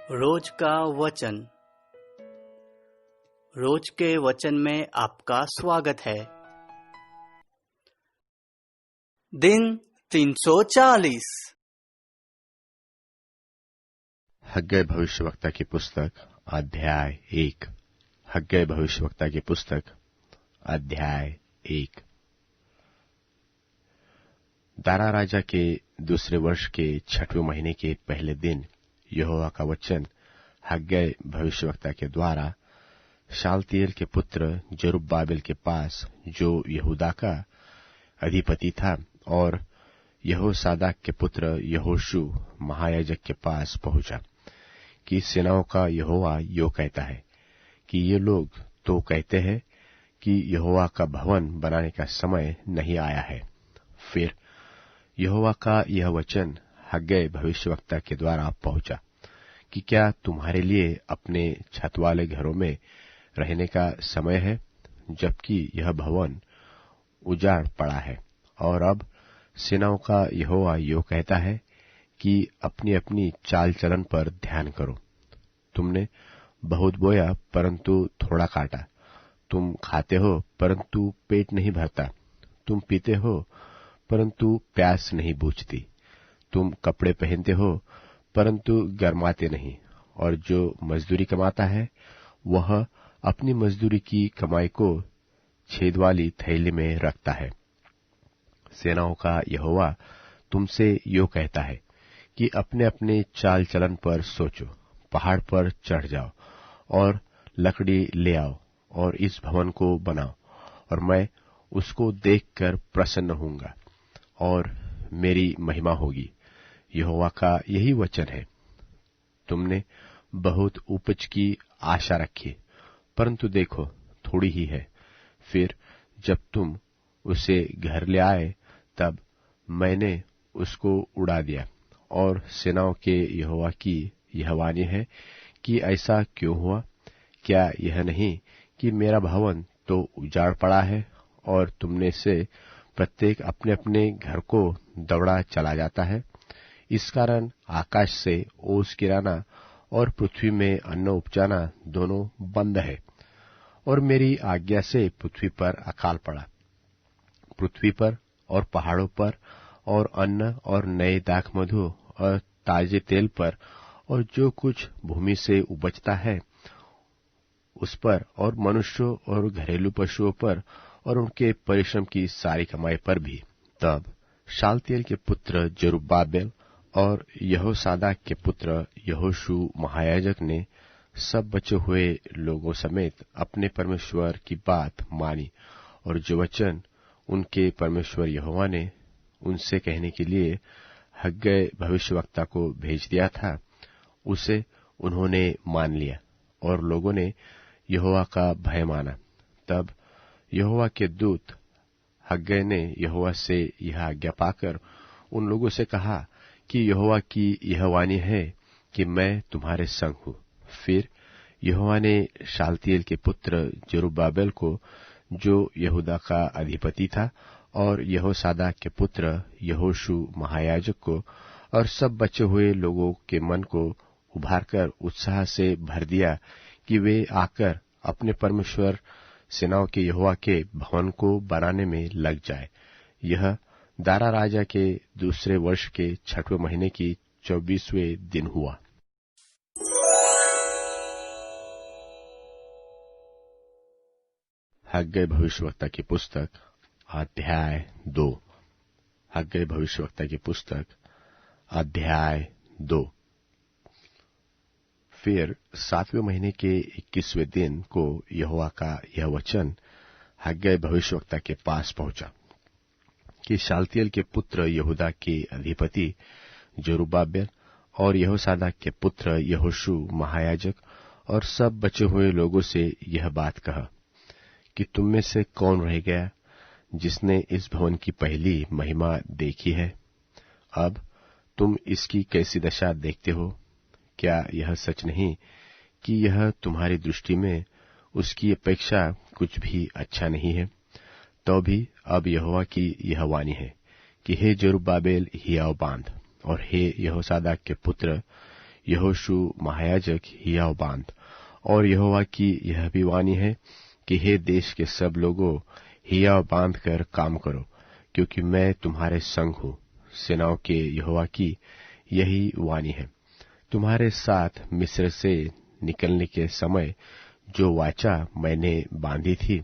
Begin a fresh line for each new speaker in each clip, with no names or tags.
रोज का वचन। रोज के वचन में आपका स्वागत है। दिन 340।
हग्गै भविष्यवक्ता की पुस्तक अध्याय 1। हग्गै भविष्यवक्ता की पुस्तक अध्याय 1। दारा राजा के दूसरे वर्ष के 6वें महीने के पहले दिन यहोवा का वचन हग्गै भविष्यवक्ता के द्वारा शालतिएल के पुत्र जरुब्बाबेल के पास, जो यहूदा का अधिपति था, और यहोसादाक के पुत्र यहोशू महायाजक के पास पहुंचा कि सेनाओं का यहोवा यो कहता है कि ये लोग तो कहते हैं कि यहोवा का भवन बनाने का समय नहीं आया है। फिर यहोवा का यह वचन हग्गै भविष्यवक्ता के द्वारा पहुंचा कि क्या तुम्हारे लिए अपने छत वाले घरों में रहने का समय है, जबकि यह भवन उजाड़ पड़ा है। और अब सेनाओं का यहोवा यो कहता है कि अपनी अपनी चाल चलन पर ध्यान करो। तुमने बहुत बोया परंतु थोड़ा काटा, तुम खाते हो परंतु पेट नहीं भरता, तुम पीते हो परंतु प्यास नहीं बुझती, तुम कपड़े पहनते हो परंतु गर्माते नहीं, और जो मजदूरी कमाता है वह अपनी मजदूरी की कमाई को छेद वाली थैली में रखता है। सेनाओं का यहोवा तुमसे यो कहता है कि अपने अपने चाल चलन पर सोचो, पहाड़ पर चढ़ जाओ और लकड़ी ले आओ और इस भवन को बनाओ, और मैं उसको देखकर प्रसन्न होऊंगा और मेरी महिमा होगी। यहोवा का यही वचन है। तुमने बहुत उपज की आशा रखी, परंतु देखो थोड़ी ही है। फिर जब तुम उसे घर ले आए तब मैंने उसको उड़ा दिया। और सेनाओं के यहोवा की यह वाणी है कि ऐसा क्यों हुआ? क्या यह नहीं कि मेरा भवन तो उजाड़ पड़ा है और तुमने से प्रत्येक अपने अपने घर को दौड़ा चला जाता है? इस कारण आकाश से ओस गिराना और पृथ्वी में अन्न उपजाना दोनों बंद है, और मेरी आज्ञा से पृथ्वी पर अकाल पड़ा। पृथ्वी पर और पहाड़ों पर और अन्न और नए दाख मधु और ताजे तेल पर और जो कुछ भूमि से उपजता है उस पर, और मनुष्यों और घरेलू पशुओं पर और उनके परिश्रम की सारी कमाई पर भी। तब शालतिएल के पुत्र जरुब्बाबेल और यहोसादाक के पुत्र यहोशू महायाजक ने सब बचे हुए लोगों समेत अपने परमेश्वर की बात मानी, और जो वचन उनके परमेश्वर यहोवा ने उनसे कहने के लिए हग्गै भविष्यवक्ता को भेज दिया था, उसे उन्होंने मान लिया, और लोगों ने यहोवा का भय माना। तब यहोवा के दूत हग्गै ने यहोवा से यह आज्ञा पाकर उन लोगों से कहा कि यहोवा की यह वाणी है कि मैं तुम्हारे संग हूँ। फिर यहोवा ने शालतिएल के पुत्र जरुब्बाबेल को, जो यहूदा का अधिपति था, और यहोसादाक के पुत्र यहोशू महायाजक को और सब बचे हुए लोगों के मन को उभारकर उत्साह से भर दिया कि वे आकर अपने परमेश्वर सेनाओं के यहोवा के भवन को बनाने में लग जाए। यह दारा राजा के दूसरे वर्ष के 6वें महीने की 24वें दिन हुआ। हग्गै भविष्यवक्ता की पुस्तक अध्याय 2। हग्गै भविष्यवक्ता की पुस्तक अध्याय 2। फिर 7वें महीने के 21वें दिन को यहोवा का यह वचन हग्गै भविष्यवक्ता के पास पहुंचा कि शालतिएल के पुत्र यहूदा के अधिपति जरुब्बाबेल और यहोसादाक के पुत्र यहोशू महायाजक और सब बचे हुए लोगों से यह बात कहा कि तुम में से कौन रह गया जिसने इस भवन की पहली महिमा देखी है? अब तुम इसकी कैसी दशा देखते हो? क्या यह सच नहीं कि यह तुम्हारी दृष्टि में उसकी अपेक्षा कुछ भी अच्छा नहीं है? तो भी अब यहोवा की यह वाणी है कि हे जरुब्बाबेल हियाव बांध, और हे यहोसादाक के पुत्र यहोशू महायाजक हियाव बांध। और यहोवा की यह भी वाणी है कि हे देश के सब लोगों, हियाव बांध कर काम करो, क्योंकि मैं तुम्हारे संग हूँ। सेनाओं के यहोवा की यही वाणी है। तुम्हारे साथ मिस्र से निकलने के समय जो वाचा मैंने बांधी थी,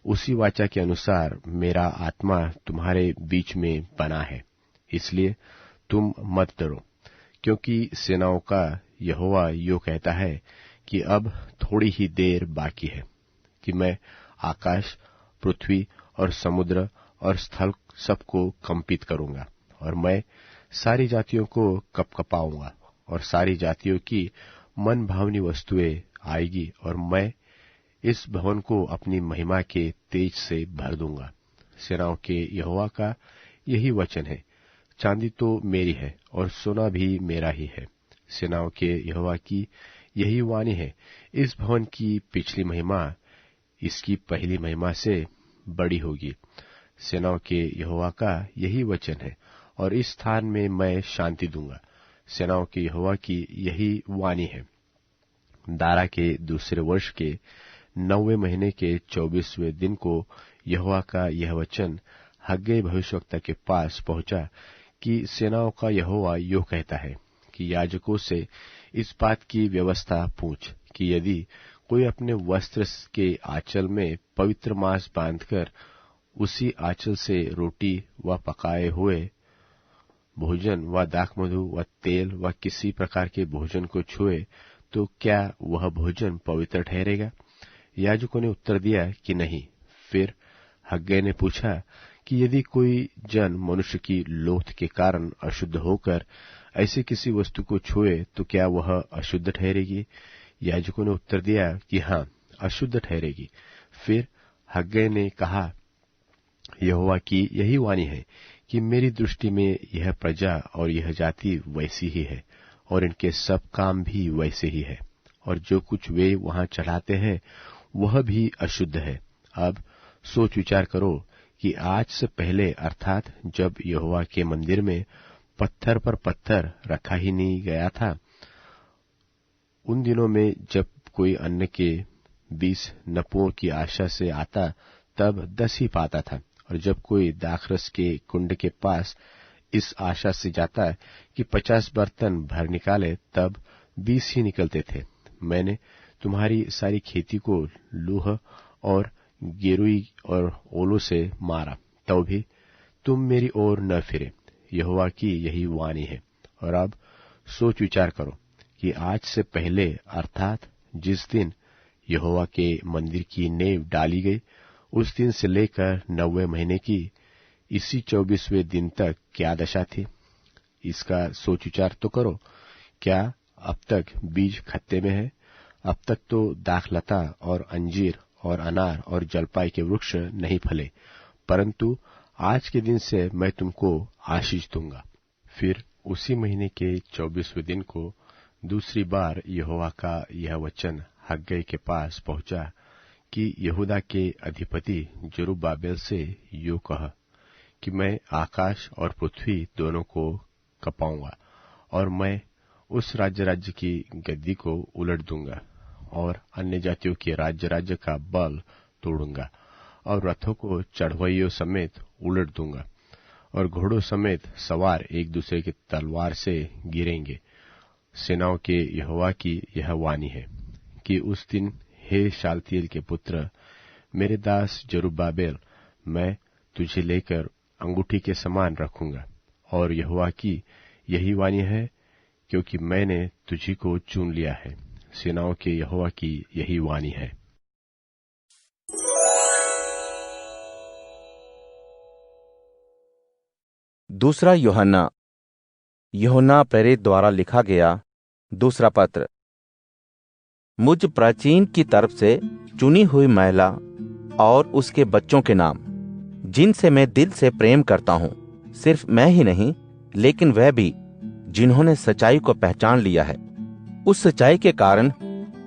उसी वाचा के अनुसार मेरा आत्मा तुम्हारे बीच में बना है। इसलिए तुम मत डरो, क्योंकि सेनाओं का यहोवा यो कहता है कि अब थोड़ी ही देर बाकी है कि मैं आकाश, पृथ्वी और समुद्र और स्थल सबको कंपित करूंगा, और मैं सारी जातियों को कपकपाऊंगा, और सारी जातियों की मन भावनी वस्तुएं आएगी, और मैं इस भवन को अपनी महिमा के तेज से भर दूंगा। सेनाओं के यहोवा का यही वचन है। चांदी तो मेरी है और सोना भी मेरा ही है। सेनाओं के यहोवा की यही वाणी है। इस भवन की पिछली महिमा इसकी पहली महिमा से बड़ी होगी। सेनाओं के यहोवा का यही वचन है, और इस स्थान में मैं शांति दूंगा। सेनाओं के यहोवा की यही वाणी है। दारा के दूसरे वर्ष के 9वें महीने के 24वें दिन को यहोवा का यह वचन हग्गै भविष्यवक्ता के पास पहुंचा कि सेनाओं का यहोवा यो कहता है कि याजकों से इस बात की व्यवस्था पूछ कि यदि कोई अपने वस्त्र के आंचल में पवित्र मांस बांधकर उसी आंचल से रोटी व पकाए हुए भोजन व दाखमधु व तेल व किसी प्रकार के भोजन को छुए, तो क्या वह भोजन पवित्र ठहरेगा? याजकों ने उत्तर दिया कि नहीं। फिर हग्गै ने पूछा कि यदि कोई जन मनुष्य की लोथ के कारण अशुद्ध होकर ऐसे किसी वस्तु को छुए, तो क्या वह अशुद्ध ठहरेगी? याजकों ने उत्तर दिया कि हाँ, अशुद्ध ठहरेगी। फिर हग्गै ने कहा, यहोवा की यही वाणी है कि मेरी दृष्टि में यह प्रजा और यह जाति वैसी ही है, और इनके सब काम भी वैसे ही है, और जो कुछ वे वहां चढ़ाते हैं वह भी अशुद्ध है। अब सोच विचार करो कि आज से पहले, अर्थात जब यहोवा के मंदिर में पत्थर पर पत्थर रखा ही नहीं गया था, उन दिनों में जब कोई अन्न के 20 नपुओं की आशा से आता तब 10 ही पाता था, और जब कोई दाखरस के कुंड के पास इस आशा से जाता कि 50 बर्तन भर निकाले, तब 20 ही निकलते थे। मैंने तुम्हारी सारी खेती को लूह और गेरुई और ओलों से मारा, तो भी तुम मेरी ओर न फिरे। यहोवा की यही वाणी है। और अब सोच विचार करो कि आज से पहले, अर्थात जिस दिन यहोवा के मंदिर की नींव डाली गई, उस दिन से लेकर 9वें महीने की इसी 24वें दिन तक क्या दशा थी? इसका सोच विचार तो करो। क्या अब तक बीज खत्ते में है? अब तक तो दाखलता और अंजीर और अनार और जलपाई के वृक्ष नहीं फले, परंतु आज के दिन से मैं तुमको आशीष दूंगा। फिर उसी महीने के 24वें दिन को दूसरी बार यहोवा का यह वचन हग्गै के पास पहुंचा कि यहूदा के अधिपति जरुब्बाबेल से यो कह कि मैं आकाश और पृथ्वी दोनों को कपाऊंगा, और मैं उस राज्य की गद्दी को उलट दूंगा, और अन्य जातियों के राज्य का बल तोड़ूंगा, और रथों को चढ़वइयों समेत उलट दूंगा, और घोड़ों समेत सवार एक दूसरे की तलवार से गिरेंगे। सेनाओं के यहोवा की यह वाणी है कि उस दिन, हे शालतिएल के पुत्र, मेरे दास जरुब्बाबेल, मैं तुझे लेकर अंगूठी के समान रखूंगा। और यहोवा की यही वाणी है, क्योंकि मैंने तुझी को चुन लिया है। सेनाओं के यहोवा की यही वाणी है।
दूसरा यूहन्ना प्रेरित द्वारा लिखा गया दूसरा पत्र। मुझ प्राचीन की तरफ से चुनी हुई महिला और उसके बच्चों के नाम, जिनसे मैं दिल से प्रेम करता हूं, सिर्फ मैं ही नहीं लेकिन वह भी जिन्होंने सच्चाई को पहचान लिया है, उस सच्चाई के कारण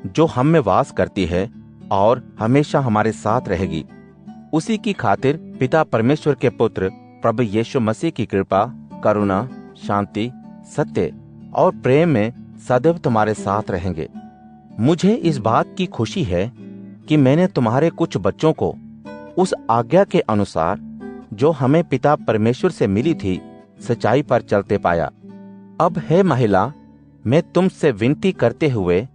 जो हम में वास करती है और हमेशा हमारे साथ रहेगी। उसी की खातिर पिता परमेश्वर के पुत्र प्रभु यीशु मसीह की कृपा, करुणा, शांति, सत्य और प्रेम में सदैव तुम्हारे साथ रहेंगे। मुझे इस बात की खुशी है कि मैंने तुम्हारे कुछ बच्चों को उस आज्ञा के अनुसार जो हमें पिता परमेश्वर से मिली थी सच्चाई पर चलते पाया। अब है महिला, मैं तुमसे विनती करते हुए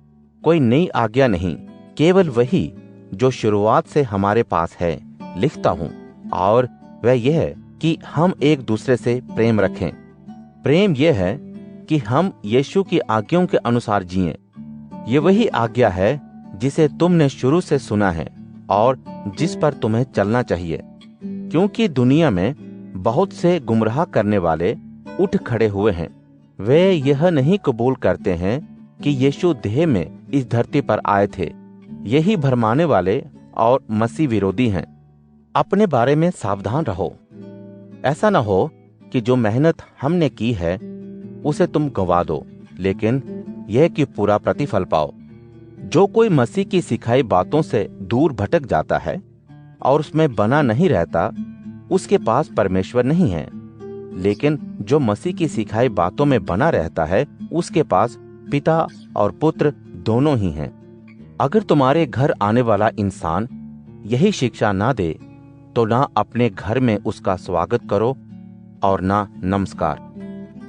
कोई नई आज्ञा नहीं, केवल वही जो शुरुआत से हमारे पास है लिखता हूं, और वह यह है कि हम एक दूसरे से प्रेम रखें। प्रेम यह है कि हम यीशु की आज्ञाओं के अनुसार जिएं। ये वही आज्ञा है जिसे तुमने शुरू से सुना है और जिस पर तुम्हें चलना चाहिए, क्योंकि दुनिया में बहुत से गुमराह करने वाले उठ खड़े हुए हैं। वे यह नहीं कबूल करते हैं कि यीशु देह में इस धरती पर आए थे। यही भरमाने वाले और मसीह विरोधी हैं। अपने बारे में सावधान रहो। ऐसा न हो कि जो मेहनत हमने की है उसे तुम गंवा दो, लेकिन यह कि पूरा प्रतिफल पाओ। जो कोई मसीह की सिखाई बातों से दूर भटक जाता है और उसमें बना नहीं रहता, उसके पास परमेश्वर नहीं है। लेकिन जो मसीह की सिखाई बातों में बना रहता है, उसके पास पिता और पुत्र दोनों ही हैं। अगर तुम्हारे घर आने वाला इंसान यही शिक्षा ना दे, तो ना अपने घर में उसका स्वागत करो और ना नमस्कार,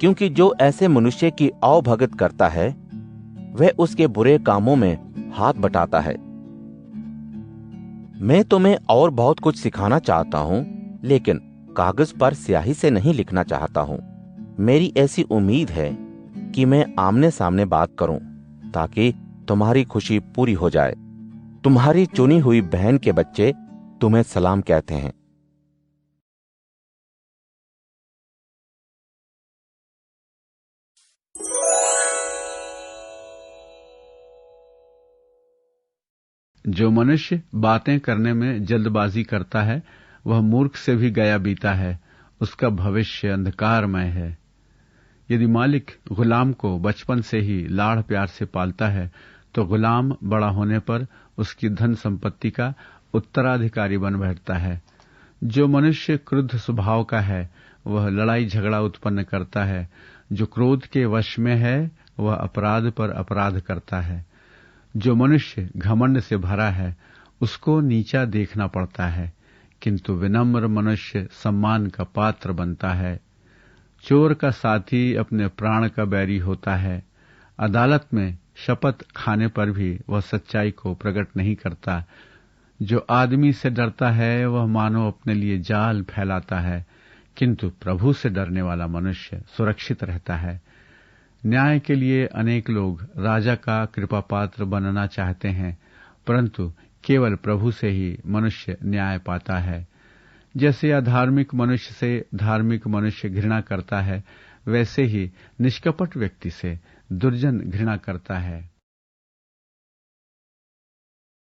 क्योंकि जो ऐसे मनुष्य की अवभगत करता है वह उसके बुरे कामों में हाथ बटाता है। मैं तुम्हें और बहुत कुछ सिखाना चाहता हूं, लेकिन कागज पर स्याही से नहीं लिखना चाहता हूं। मेरी ऐसी उम्मीद है कि मैं आमने सामने बात करूं, ताकि तुम्हारी खुशी पूरी हो जाए। तुम्हारी चुनी हुई बहन के बच्चे तुम्हें सलाम कहते हैं।
जो मनुष्य बातें करने में जल्दबाजी करता है, वह मूर्ख से भी गया बीता है। उसका भविष्य अंधकारमय है। यदि मालिक गुलाम को बचपन से ही लाड़ प्यार से पालता है, तो गुलाम बड़ा होने पर उसकी धन संपत्ति का उत्तराधिकारी बन बैठता है। जो मनुष्य क्रुद्ध स्वभाव का है, वह लड़ाई झगड़ा उत्पन्न करता है। जो क्रोध के वश में है, वह अपराध पर अपराध करता है। जो मनुष्य घमंड से भरा है, उसको नीचा देखना पड़ता है, किंतु विनम्र मनुष्य सम्मान का पात्र बनता है। चोर का साथी अपने प्राण का बैरी होता है। अदालत में शपथ खाने पर भी वह सच्चाई को प्रकट नहीं करता। जो आदमी से डरता है, वह मानो अपने लिए जाल फैलाता है, किंतु प्रभु से डरने वाला मनुष्य सुरक्षित रहता है। न्याय के लिए अनेक लोग राजा का कृपा पात्र बनना चाहते हैं, परंतु केवल प्रभु से ही मनुष्य न्याय पाता है। जैसे अधार्मिक मनुष्य से धार्मिक मनुष्य घृणा करता है, वैसे ही निष्कपट व्यक्ति से दुर्जन घृणा करता है।